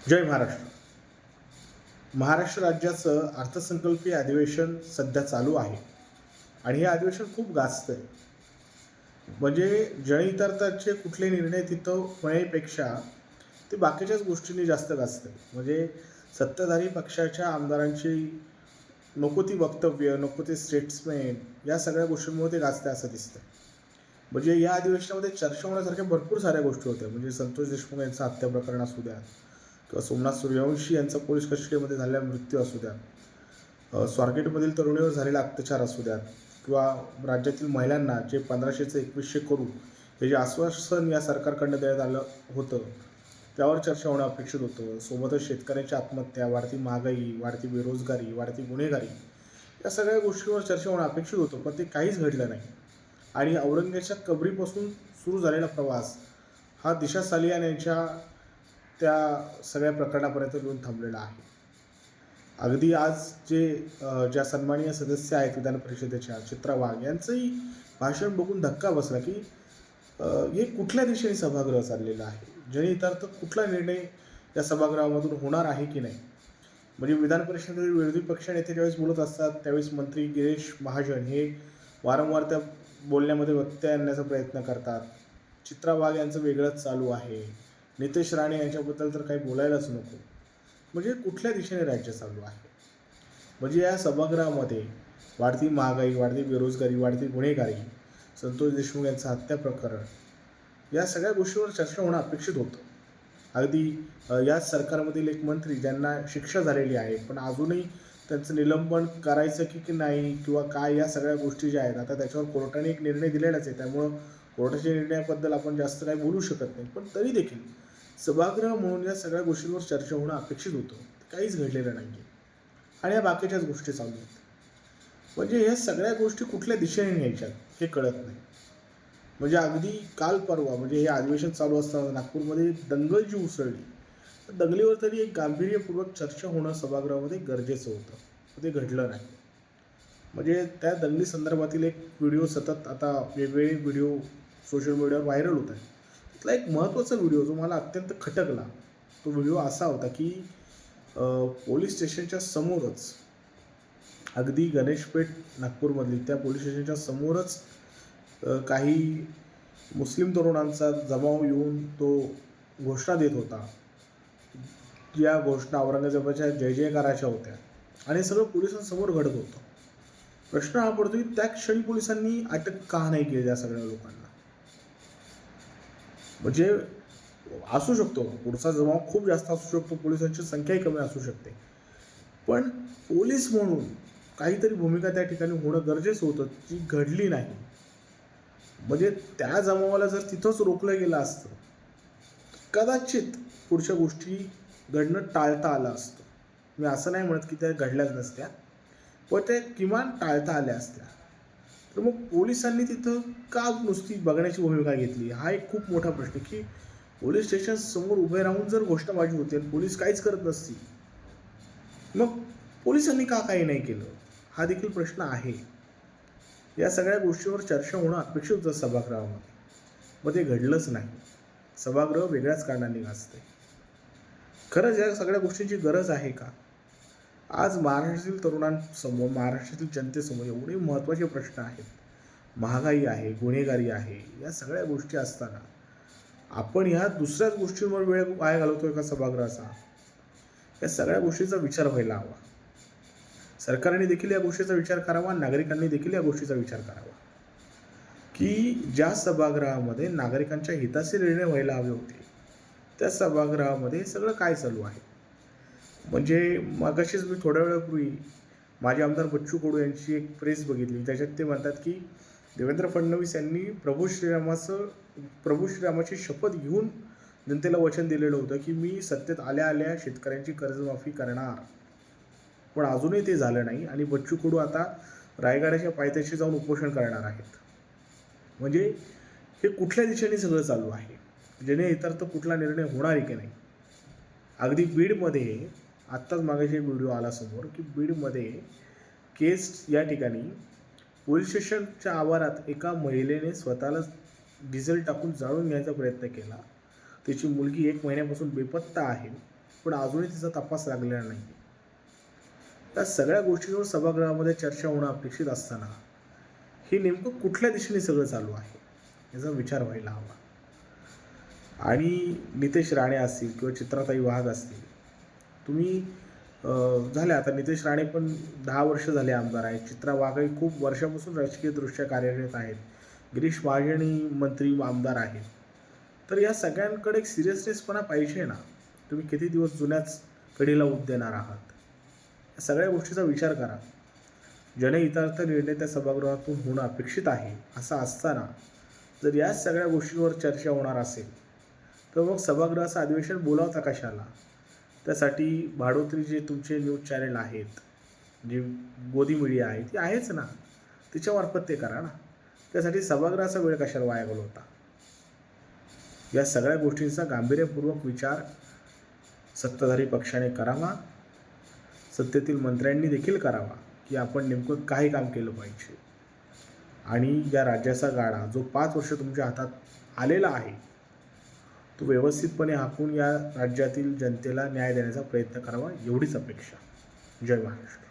जय महाराष्ट्र. महाराष्ट्र राज्याचं अर्थसंकल्पीय अधिवेशन सध्या चालू आहे आणि हे अधिवेशन खूप गाजतं आहे. म्हणजे जनहितार्थाचे कुठले निर्णय तिथं होण्यापेक्षा ते बाकीच्याच गोष्टींनी जास्त गाजतं आहे. म्हणजे सत्ताधारी पक्षाच्या आमदारांची नको ती वक्तव्य, नको ते स्टेट्समेंट या सगळ्या गोष्टींमुळे ते गाजतं असं दिसतं. म्हणजे या अधिवेशनामध्ये चर्चा होण्यासारख्या भरपूर साऱ्या गोष्टी होत्या. म्हणजे संतोष देशमुख यांचं हत्या प्रकरण असू द्या किंवा सोमनाथ सूर्यवंशी यांचा पोलीस कस्टडीमध्ये झालेला मृत्यू असू द्या, स्वारगेटमधील तरुणीवर झालेला अत्याचार असू द्यात किंवा राज्यातील महिलांना जे 1500चं 2100 करू हे जे आश्वासन या सरकारकडनं देण्यात आलं होतं त्यावर चर्चा होणं अपेक्षित होतं. सोबतच शेतकऱ्यांची आत्महत्या, वाढती महागाई, वाढती बेरोजगारी, वाढती गुन्हेगारी या सगळ्या गोष्टींवर चर्चा होणं अपेक्षित होतं, पण ते काहीच घडलं नाही. आणि औरंगजेबाच्या कबरीपासून सुरू झालेला प्रवास हा दिशा सालियान यांच्या त्या सगळ्या प्रकरणापर्यंत येऊन थांबलेला आहे. अगदी आज ज्या सन्माननीय सदस्य आहेत विधान परिषदेच्या चित्रा वाघ यांचंही भाषण बघून धक्का बसला की हे कुठल्या दिशेने सभागृह चाललेलं आहे, जनहितार्थ कुठला निर्णय या सभागृहामधून होणार आहे की नाही. म्हणजे विधान परिषदेतील विरोधी पक्ष नेते ज्यावेळेस बोलत असतात त्यावेळेस मंत्री गिरीश महाजन हे वारंवार त्या बोलण्यामध्ये व्यत्यय आणण्याचा प्रयत्न करतात. चित्रा वाघ यांचं वेगळंच चालू आहे. नितेश राणे यांच्याबद्दल तर काही बोलायलाच नको. म्हणजे कुठल्या दिशेने राज्य चालू आहे. म्हणजे या सभागृहामध्ये वाढती महागाई, वाढती बेरोजगारी, वाढती गुन्हेगारी, संतोष देशमुख यांचं हत्या प्रकरण या सगळ्या गोष्टींवर चर्चा होणं अपेक्षित होतं. अगदी याच सरकारमधील एक मंत्री ज्यांना शिक्षा झालेली आहे पण अजूनही त्यांचं निलंबन करायचं की नाही किंवा काय या सगळ्या गोष्टी ज्या आहेत आता त्याच्यावर कोर्टाने एक निर्णय दिलेलाच आहे, त्यामुळं कोर्टाच्या निर्णयाबद्दल आपण जास्त काही बोलू शकत नाही. पण तरी देखील सभागृह म्हणून या सगळ्या गोष्टींवर चर्चा होणं अपेक्षित होतं. काहीच घडलेलं नाही आहे आणि या बाकीच्याच गोष्टी चालू आहेत. म्हणजे ह्या सगळ्या गोष्टी कुठल्या दिशेने न्यायच्यात हे कळत नाही. म्हणजे अगदी काल परवा म्हणजे हे अधिवेशन चालू असताना नागपूरमध्ये दंगल जी उसळली तर दंगलीवर तरी एक गांभीर्यपूर्वक चर्चा होणं सभागृहामध्ये गरजेचं होतं, ते घडलं नाही. म्हणजे त्या दंगली संदर्भातील एक व्हिडिओ सतत आता वेगवेगळे व्हिडिओ सोशल मीडियावर व्हायरल होत आहे. त्यातला एक महत्त्वाचा व्हिडिओ जो मला अत्यंत खटकला तो व्हिडिओ असा होता की पोलीस स्टेशनच्या समोरच अगदी गणेशपेठ नागपूरमधली त्या पोलीस स्टेशनच्या समोरच काही मुस्लिम तरुणांचा जमाव येऊन तो घोषणा देत होता. या घोषणा औरंगजेबाच्या जय जयकाराच्या होत्या आणि सगळं पोलिसांसमोर घडत होतं. प्रश्न हा पडतो की त्या क्षणी पोलिसांनी अटक का नाही केली या सगळ्या लोकांना. म्हणजे असू शकतो पुढचा जमाव खूप जास्त असू शकतो, पोलिसांची संख्याही कमी असू शकते, पण पोलीस म्हणून काहीतरी भूमिका त्या ठिकाणी होणं गरजेचं होतं, ती घडली नाही. म्हणजे त्या जमावाला जर तिथंच रोखलं गेलं असतं कदाचित पुढच्या गोष्टी घडणं टाळता आलं असतं. मी असं नाही म्हणत की त्या घडल्याच नसत्या, पण ते किमान टाळता आल्या असत्या. तर मग पोलिसांनी तिथं का नुसती बघण्याची भूमिका घेतली हा एक खूप मोठा प्रश्न. की पोलीस स्टेशन समोर उभे राहून जर घोषणाबाजी होते आणि पोलीस काहीच करत नसतील मग पोलिसांनी का काही नाही केलं हा देखील प्रश्न आहे. या सगळ्या गोष्टीवर चर्चा होणं अपेक्षित होतं सभागृहामध्ये, मग ते घडलंच नाही. सभागृह वेगळ्याच कारणांनी गाजते. खरंच या सगळ्या गोष्टींची गरज आहे का. आज महाराष्ट्रातील तरुणांसमोर, महाराष्ट्रातील जनतेसमोर एवढे महत्त्वाचे प्रश्न आहेत. महागाई आहे, गुन्हेगारी आहे, या सगळ्या गोष्टी असताना आपण ह्या दुसऱ्याच गोष्टींवर वेळ वाया घालवतोय का सभागृहाचा. या सगळ्या गोष्टीचा विचार व्हायला हवा. सरकारने देखील या गोष्टीचा विचार करावा, नागरिकांनी देखील या गोष्टीचा विचार करावा की ज्या सभागृहामध्ये नागरिकांच्या हिताचे निर्णय व्हायला हवे होते त्या सभागृहामध्ये सगळं काय चालू आहे. म्हणजे मगाशीच मी थोड्या वेळापूर्वी माजी आमदार बच्चू कडू यांची एक प्रेस बघितली, त्याच्यात ते म्हणतात की देवेंद्र फडणवीस यांनी प्रभू श्रीरामाची शपथ घेऊन जनतेला वचन दिलेलं होतं की मी सत्तेत आल्या आल्या शेतकऱ्यांची कर्जमाफी करणार, पण अजूनही ते झालं नाही आणि बच्चू कडू आता रायगडाच्या पायथ्याशी जाऊन उपोषण करणार आहेत. म्हणजे हे कुठल्या दिशेने सगळं चालू आहे, जनहितार्थ कुठला निर्णय होणार आहे की नाही. अगदी बीडमध्ये आत्ताच मागाशी एक व्हिडिओ आला समोर की बीडमध्ये केस या ठिकाणी पोलीस स्टेशनच्या आवारात एका महिलेने स्वतःला डिझेल टाकून जाळून घ्यायचा प्रयत्न केला. तिची मुलगी 1 महिन्यापासून बेपत्ता आहे पण अजूनही तिचा तपास लागलेला नाही. त्या सगळ्या गोष्टींवर सभागृहामध्ये चर्चा होणं अपेक्षित असताना हे नेमकं कुठल्या दिशेने सगळं चालू आहे याचा विचार व्हायला हवा. आणि नितेश राणे असतील किंवा चित्राताई वाघ असतील, तुम्ही झाले आता नितेश राणे पण 10 वर्ष झाले आमदार आहेत. चित्रा वाघही खूप वर्षापासून राजकीयदृष्ट्या कार्यरत आहेत. गिरीश महाजनही मंत्री आमदार आहेत. तर या सगळ्यांकडे एक सिरियसनेसपणा पाहिजे ना. तुम्ही किती दिवस जुन्याच कढीला ऊत देणार आहात. या सगळ्या गोष्टीचा विचार करा. जनहितार्थ निर्णय त्या सभागृहातून होणं अपेक्षित आहे. असं असताना जर या सगळ्या गोष्टींवर चर्चा होणार असेल तर मग सभागृहाचं अधिवेशन बोलावता कशाला? त्यासाठी भाडोत्री जे तुमचे न्यूज चॅनल आहेत, जे गोदी मीडिया आहे ती आहेच ना, तिच्यामार्फत ते करा ना. त्यासाठी सभागृहाचा वेळ कशाला वाया घालवता? या सगळ्या गोष्टींचा गांभीर्यपूर्वक विचार सत्ताधारी पक्षाने करावा, सत्तेतील मंत्र्यांनी देखील करावा की आपण नेमकं काय काम केलं पाहिजे. आणि या राज्याचा गाडा जो 5 वर्ष तुमच्या हातात आलेला आहे तो व्यवस्थितपणे हाकून या राज्यातील जनतेला न्याय देण्याचा प्रयत्न करावा, एवढीच अपेक्षा. जय महाराष्ट्र.